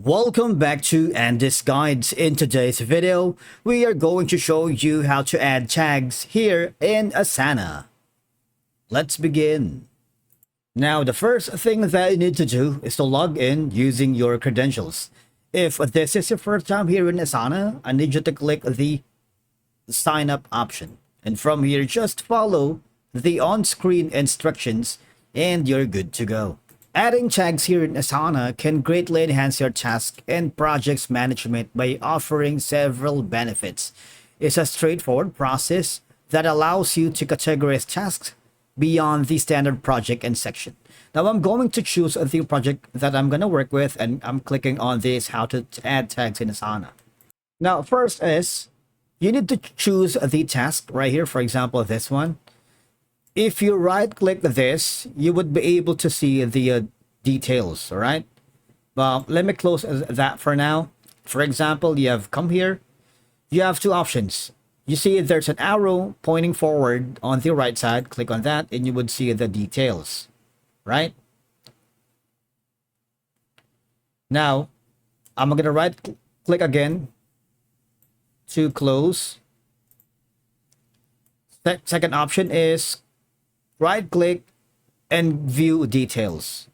Welcome back to Andy's Guides. In today's video, we are going to show you how to add tags here in Asana. Let's begin. Now, the first thing that you need to do is to log in using your credentials. If this is your first time here in Asana, I need you to click the sign up option. And from here, just follow the on-screen instructions and you're good to go. Adding tags here in Asana can greatly enhance your task and projects management by offering several benefits. It's a straightforward process that allows you to categorize tasks beyond the standard project and section. Now I'm going to choose the project that I'm going to work with, and I'm clicking on this how to add tags in Asana. Now first is you need to choose the task right here, for example this one. If you right click this, you would be able to see the details. All right. Well, let me close that for now. For example, you have come here. You have two options. You see there's an arrow pointing forward on the right side. Click on that and you would see the details. Right. Now, I'm going to right click again to close. Second option is right click and view details.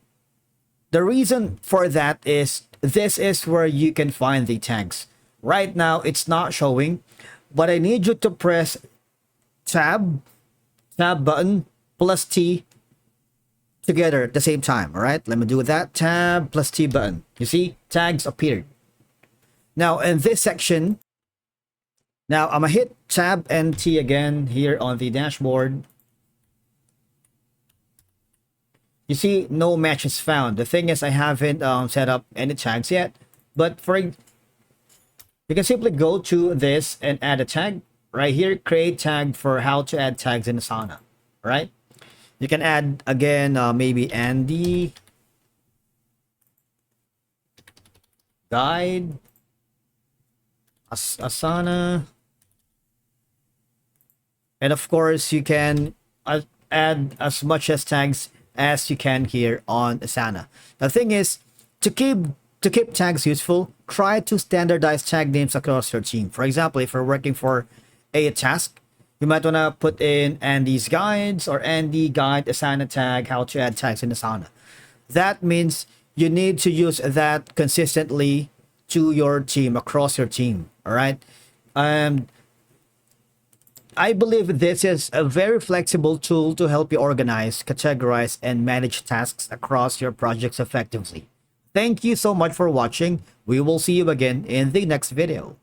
The reason for that is this is where you can find the tags. Right now it's not showing, but I need you to press tab button plus T together at the same time. All right, let me do that. Tab plus T button. You see tags appeared. Now in this section, now I'm gonna hit tab and T again here on the dashboard. You see no matches found. The thing is I haven't set up any tags yet, but you can simply go to this and add a tag right here. Create tag for how to add tags in Asana. Right? You can add again maybe Andy guide Asana, and of course you can add as much as tags as you can here on Asana. The thing is, to keep tags useful, try to standardize tag names across your team. For example, if you're working for a task, you might want to put in Andy's guides or Andy guide Asana tag, how to add tags in Asana. That means you need to use that consistently to your team, across your team. All right. I believe this is a very flexible tool to help you organize, categorize, and manage tasks across your projects effectively. Thank you so much for watching. We will see you again in the next video.